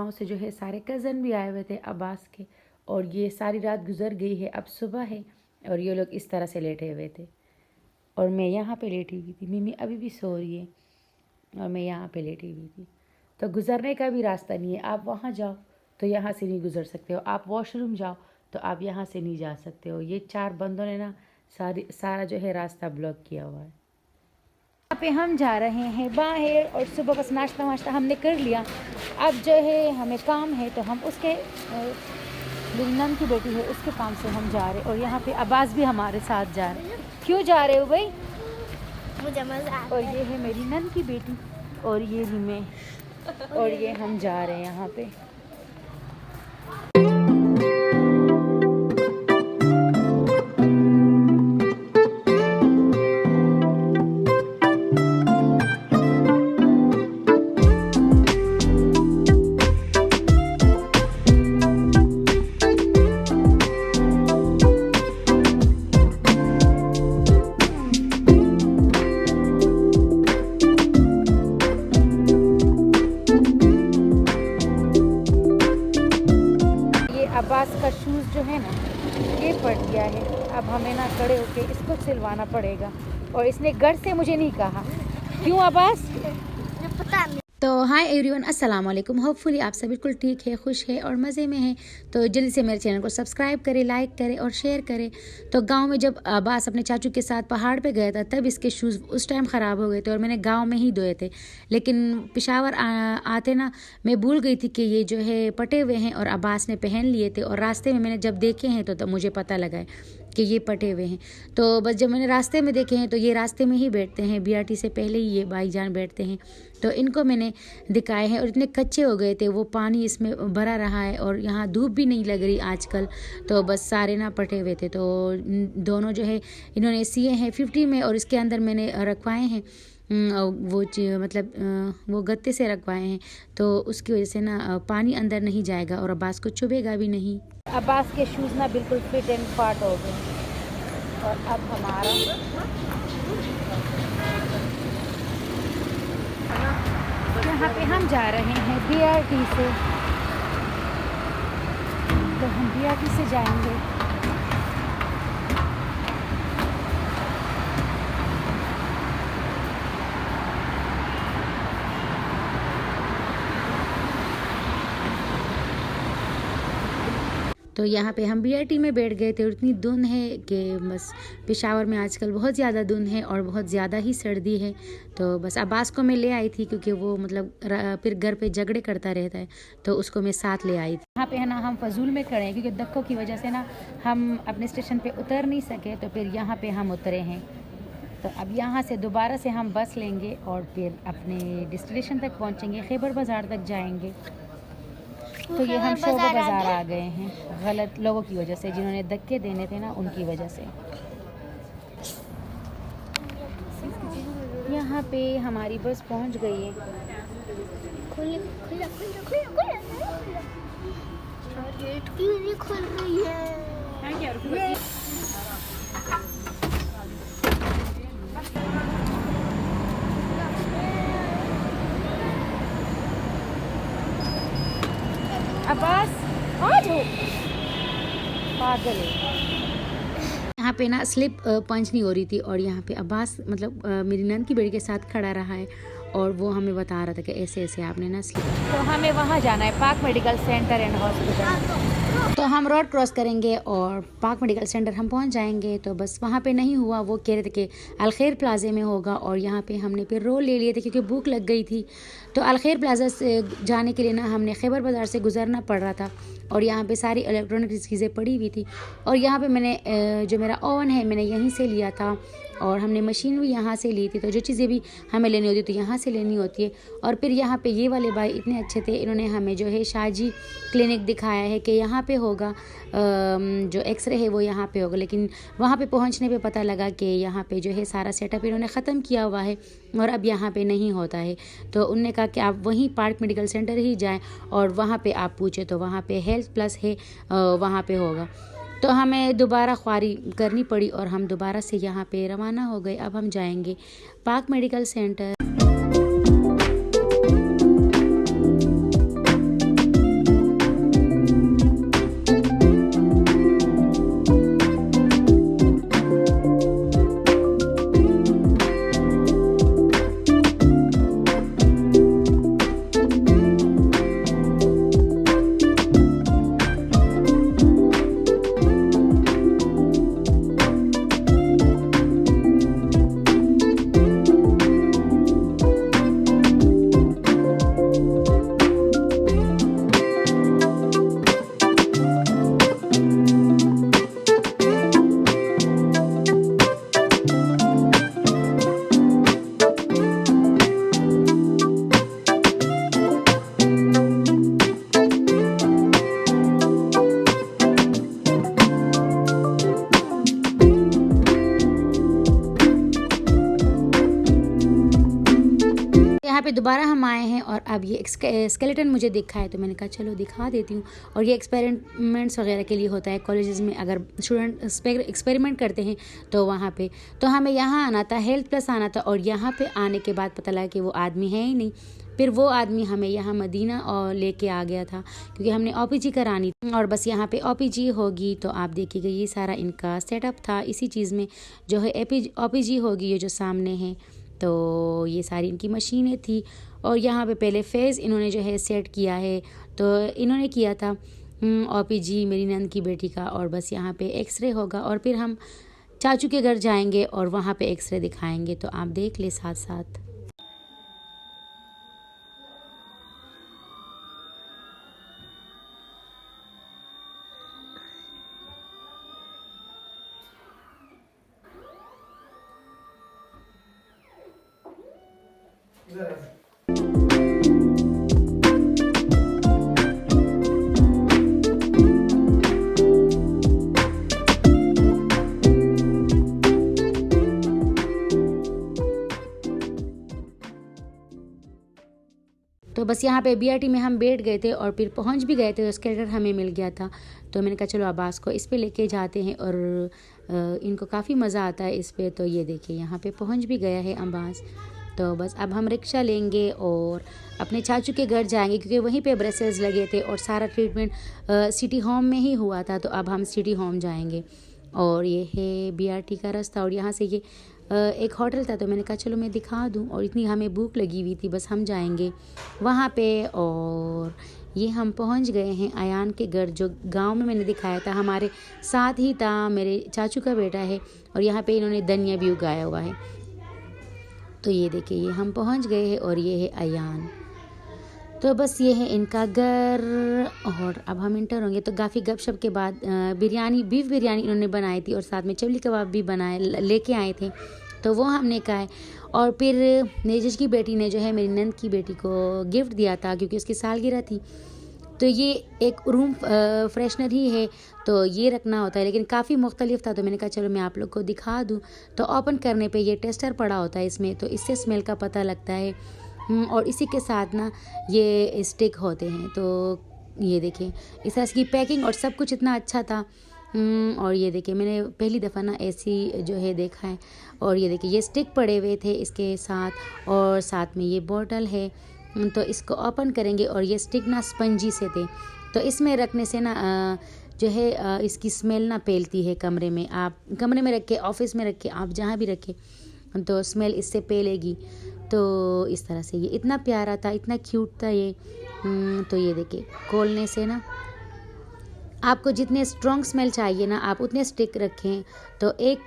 गांव से जो है सारे कज़न भी आए हुए थे अब्बास के, और ये सारी रात गुजर गई है, अब सुबह है और ये लोग इस तरह से लेटे हुए थे और मैं यहाँ पे लेटी हुई थी। मिमी अभी भी सो रही है और मैं यहाँ पे लेटी हुई थी। तो गुज़रने का भी रास्ता नहीं है, आप वहाँ जाओ तो यहाँ से नहीं गुज़र सकते हो, आप वॉशरूम जाओ तो आप यहाँ से नहीं जा सकते हो। ये 4 बंदों ने ना सारा जो है रास्ता ब्लॉक किया हुआ है। यहाँ पे हम जा रहे हैं बाहर और सुबह बस नाश्ता वाश्ता हमने कर लिया। अब जो है हमें काम है तो हम उसके मेरी नन की बेटी है उसके काम से हम जा रहे हैं, और यहाँ पे अब्बास भी हमारे साथ जा रहे हैं। क्यों जा रहे हो भाई? मुझे मजा आता और ये है मेरी नन की बेटी और ये ही मैं, और ये हम जा रहे हैं यहाँ पे। अब्बास का शूज़ जो है ना ये फट गया है, अब हमें ना खड़े होके इसको सिलवाना पड़ेगा, और इसने घर से मुझे नहीं कहा। क्यों अब्बास? पता नहीं। तो हाय एवरीवन, अस्सलाम वालेकुम। होपफुली आप सब बिल्कुल ठीक है, खुश है और मज़े में हैं। तो जल्दी से मेरे चैनल को सब्सक्राइब करें, लाइक करें और शेयर करें। तो गांव में जब अब्बास अपने चाचू के साथ पहाड़ पे गया था तब इसके शूज़ उस टाइम ख़राब हो गए थे और मैंने गांव में ही धोए थे, लेकिन पेशावर आते ना मैं भूल गई थी कि ये जो है पटे हुए हैं और अब्बास ने पहन लिए थे, और रास्ते में मैंने जब देखे हैं तो तब मुझे पता लगा है कि ये पटे हुए हैं। तो बस जब मैंने रास्ते में देखे हैं तो ये रास्ते में ही बैठते हैं, बीआरटी से पहले ही ये भाईजान बैठते हैं, तो इनको मैंने दिखाए हैं। और इतने कच्चे हो गए थे, वो पानी इसमें भरा रहा है और यहाँ धूप भी नहीं लग रही आजकल, तो बस सारे ना पटे हुए थे। तो दोनों जो है इन्होंने सिए हैं 50 में, और इसके अंदर मैंने रखवाए हैं वो मतलब वो गत्ते से रखवाए हैं, तो उसकी वजह से ना पानी अंदर नहीं जाएगा और अब्बास को चुभेगा भी नहीं। अब्बास के शूज़ ना बिल्कुल फिट एंड फाट हो गए, और अब हमारा यहाँ पे हम जा रहे हैं बीआरटी से, तो हम बीआरटी से जाएंगे। तो यहाँ पे हम बीआरटी में बैठ गए थे और इतनी धुंध है कि बस पेशावर में आजकल बहुत ज़्यादा धुंध है और बहुत ज़्यादा ही सर्दी है। तो बस अब्बास को मैं ले आई थी क्योंकि वो मतलब फिर घर पे झगड़े करता रहता है, तो उसको मैं साथ ले आई थी। यहाँ पे है ना हम फजूल में खड़े हैं क्योंकि धक्कों की वजह से ना हम अपने स्टेशन पे उतर नहीं सके, तो फिर यहाँ पे हम उतरे हैं। तो अब यहाँ से दोबारा से हम बस लेंगे और फिर अपने डेस्टिनेशन तक पहुँचेंगे, खैबर बाज़ार तक जाएंगे। तो ये हम शोभा बाज़ार आ गए हैं, गलत लोगों की वजह से, जिन्होंने धक्के देने थे ना उनकी वजह से। यहाँ पे हमारी बस पहुँच गई है। गेट क्यों नहीं खुल रही है? अब्बास पागल है। यहाँ पे ना स्लिप पंच नहीं हो रही थी, और यहाँ पे अब्बास मतलब मेरी नंद की बेटी के साथ खड़ा रहा है और वो हमें बता रहा था कि ऐसे ऐसे आपने ना स्लिप। तो हमें वहाँ जाना है, पाक मेडिकल सेंटर एंड हॉस्पिटल। तो हम रोड क्रॉस करेंगे और पाक मेडिकल सेंटर हम पहुँच जाएंगे। तो बस वहाँ पे नहीं हुआ, वो कह रहे थे कि अलखैर प्लाजे में होगा, और यहाँ पे हमने फिर रोल ले लिए थे क्योंकि भूख लग गई थी। तो अलखैर प्लाजा से जाने के लिए ना हमने खैबर बाज़ार से गुजरना पड़ रहा था, और यहाँ पे सारी इलेक्ट्रॉनिक चीज़ें पड़ी हुई थी। और यहाँ पे मैंने जो मेरा ओवन है मैंने यहीं से लिया था, और हमने मशीन भी यहाँ से ली थी। तो जो चीज़ें भी हमें लेनी होती तो यहाँ से लेनी होती है। और फिर यहाँ पे ये वाले भाई इतने अच्छे थे, इन्होंने हमें जो है शाहजी क्लिनिक दिखाया है कि यहाँ पे होगा, जो एक्सरे है वो यहाँ पे होगा, लेकिन वहाँ पे पहुँचने पे पता लगा कि यहाँ पे जो है सारा सेटअप इन्होंने ख़त्म किया हुआ है और अब यहाँ पे नहीं होता है। तो उनने कहा कि आप वहीं पार्क मेडिकल सेंटर ही जाएँ और वहाँ पे आप पूछें, तो वहाँ पे हेल्थ प्लस है, वहाँ पे होगा। तो हमें दोबारा ख्वारी करनी पड़ी और हम दोबारा से यहाँ पे रवाना हो गए। अब हम जाएंगे पार्क मेडिकल सेंटर। यहाँ पे दोबारा हम आए हैं और अब ये स्केलेटन मुझे दिखा है तो मैंने कहा चलो दिखा देती हूँ। और ये एक्सपेरिमेंट्स वगैरह के लिए होता है कॉलेजेस में, अगर स्टूडेंट एक्सपेरिमेंट करते हैं तो वहाँ पे। तो हमें यहाँ आना था, हेल्थ प्लस आना था, और यहाँ पे आने के बाद पता लगा कि वो आदमी है ही नहीं। फिर वो आदमी हमें यहाँ मदीना और लेके आ गया था क्योंकि हमने OPG करानी थी। और बस यहाँ पे OPG होगी तो आप देखिएगा ये सारा इनका सेटअप था। इसी चीज़ में जो है OPG होगी, ये जो सामने है, तो ये सारी इनकी मशीनें थी। और यहाँ पे पहले फेज़ इन्होंने जो है सेट किया है, तो इन्होंने किया था OPG मेरी नंद की बेटी का। और बस यहाँ पे एक्सरे होगा और फिर हम चाचू के घर जाएंगे और वहाँ पे एक्सरे दिखाएंगे, तो आप देख ले साथ साथ। तो बस यहाँ पे BRT में हम बैठ गए थे और फिर पहुँच भी गए थे, तो स्केटर हमें मिल गया था। तो मैंने कहा चलो अब्बास को इस पे लेके जाते हैं, और इनको काफ़ी मज़ा आता है इस पे। तो ये देखिए यहाँ पे पहुँच भी गया है अब्बास। तो बस अब हम रिक्शा लेंगे और अपने चाचू के घर जाएंगे क्योंकि वहीं पे ब्रेसेस लगे थे और सारा ट्रीटमेंट सिटी होम में ही हुआ था। तो अब हम सिटी होम जाएंगे। और ये है BRT का रास्ता, और यहाँ से ये एक होटल था, तो मैंने कहा चलो मैं दिखा दूँ। और इतनी हमें भूख लगी हुई थी, बस हम जाएंगे वहाँ पे। और ये हम पहुँच गए हैं अयान के घर, जो गांव में मैंने दिखाया था, हमारे साथ ही था, मेरे चाचू का बेटा है। और यहाँ पे इन्होंने धनिया भी उगाया हुआ है। तो ये देखिए ये हम पहुँच गए हैं और ये है अयान। तो बस ये है इनका घर। और अब हम इंटर होंगे तो काफ़ी गपशप के बाद बिरयानी, बीफ बिरयानी इन्होंने बनाई थी और साथ में चवली कबाब भी बनाए लेके आए थे, तो वो हमने खाए। और फिर नेजिश की बेटी ने जो है मेरी नंद की बेटी को गिफ्ट दिया था क्योंकि उसकी सालगिरह थी। तो ये एक रूम फ्रेशनर ही है, तो ये रखना होता है, लेकिन काफ़ी मुख्तलिफ था। तो मैंने कहा चलो मैं आप लोग को दिखा दूँ। तो ओपन करने पे ये टेस्टर पड़ा होता है इसमें, तो इससे स्मेल का पता लगता है। और इसी के साथ ना ये स्टिक होते हैं। तो ये देखें इस तरह की पैकिंग और सब कुछ इतना अच्छा था। और ये देखिए मैंने पहली दफ़ा ना ऐसी जो है देखा है। और ये देखिए ये स्टिक पड़े हुए थे इसके साथ, और साथ में ये बॉटल है। तो इसको ओपन करेंगे और ये स्टिक ना स्पंजी से थे, तो इसमें रखने से ना जो है इसकी स्मेल ना फैलती है कमरे में। आप कमरे में रखे, ऑफिस में रखे, आप जहाँ भी रखे, तो स्मेल इससे फैलेगी। तो इस तरह से ये इतना प्यारा था, इतना क्यूट था ये। तो ये देखिए खोलने से ना आपको जितने स्ट्रॉन्ग स्मेल चाहिए ना आप उतने स्टिक रखें। तो एक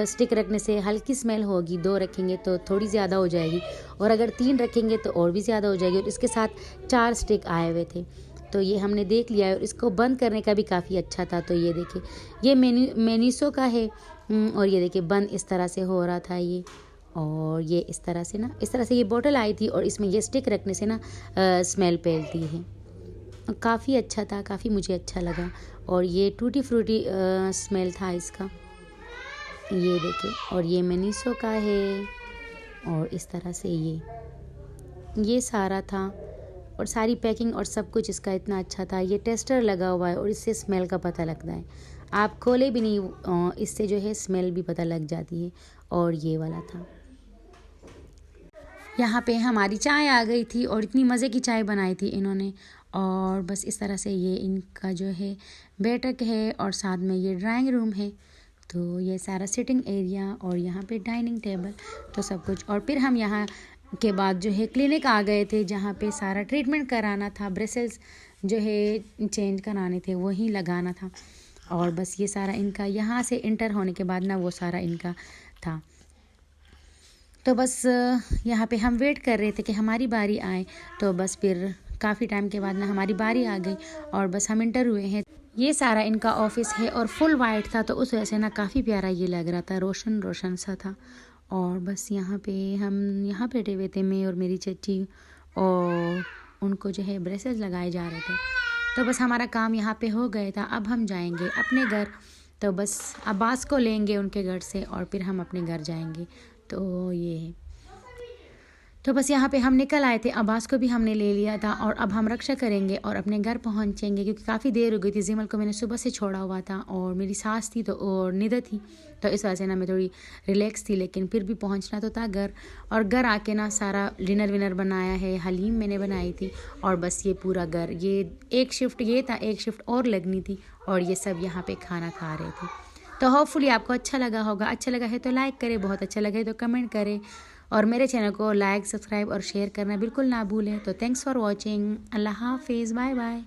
स्टिक रखने से हल्की स्मेल होगी, 2 रखेंगे तो थोड़ी ज़्यादा हो जाएगी, और अगर 3 रखेंगे तो और भी ज़्यादा हो जाएगी। और इसके साथ 4 स्टिक आए हुए थे, तो ये हमने देख लिया है। और इसको बंद करने का भी काफ़ी अच्छा था। तो ये देखिए ये मेनिसो का है। और ये देखिए बंद इस तरह से हो रहा था ये। और ये इस तरह से ना, इस तरह से ये बोतल आई थी और इसमें ये स्टिक रखने से ना स्मेल फैलती है। काफ़ी अच्छा था, काफ़ी मुझे अच्छा लगा। और ये टूटी फ्रूटी स्मेल था इसका, ये देखिए। और ये मेनिसो का है। और इस तरह से ये सारा था, और सारी पैकिंग और सब कुछ इसका इतना अच्छा था। ये टेस्टर लगा हुआ है और इससे स्मेल का पता लगता है, आप खोले भी नहीं इससे जो है स्मेल भी पता लग जाती है। और ये वाला था। यहाँ पे हमारी चाय आ गई थी और इतनी मज़े की चाय बनाई थी इन्होंने। और बस इस तरह से ये इनका जो है बैठक है, और साथ में ये ड्राइंग रूम है। तो ये सारा सिटिंग एरिया, और यहाँ पे डाइनिंग टेबल, तो सब कुछ। और फिर हम यहाँ के बाद जो है क्लिनिक आ गए थे, जहाँ पे सारा ट्रीटमेंट कराना था, ब्रेसेस जो है चेंज कराने थे, वही लगाना था। और बस ये सारा इनका यहाँ से इंटर होने के बाद ना वो सारा इनका था। तो बस यहाँ पे हम वेट कर रहे थे कि हमारी बारी आए। तो बस फिर काफ़ी टाइम के बाद ना हमारी बारी आ गई और बस हम इंटर हुए हैं। ये सारा इनका ऑफिस है और फुल वाइट था, तो उस वजह से ना काफ़ी प्यारा ये लग रहा था, रोशन रोशन सा था। और बस यहाँ पे हम यहाँ बैठे हुए थे, मैं और मेरी चच्ची, और उनको जो है ब्रेसेस लगाए जा रहे थे। तो बस हमारा काम यहाँ पे हो गया था। अब हम जाएंगे अपने घर। तो बस अब्बास को लेंगे उनके घर से और फिर हम अपने घर जाएंगे। तो ये है। तो बस यहाँ पे हम निकल आए थे, अब्बास को भी हमने ले लिया था और अब हम रक्षा करेंगे और अपने घर पहुँचेंगे क्योंकि काफ़ी देर हो गई थी। जिमल को मैंने सुबह से छोड़ा हुआ था और मेरी सास थी तो और निदा थी, तो इस वजह से ना मैं थोड़ी रिलैक्स थी, लेकिन फिर भी पहुँचना तो था घर। और घर आके ना सारा डिनर विनर बनाया है, हलीम मैंने बनाई थी और बस ये पूरा घर, ये एक शिफ्ट ये था, एक शिफ्ट और लगनी थी और ये सब यहाँ पे खाना खा रहे थे। तो होपफुली आपको अच्छा लगा होगा, अच्छा लगा है तो लाइक करें, बहुत अच्छा लगा है तो कमेंट करें और मेरे चैनल को लाइक, सब्सक्राइब और शेयर करना बिल्कुल ना भूलें। तो थैंक्स फॉर वॉचिंग, अल्लाह हाफिज़, बाय बाय।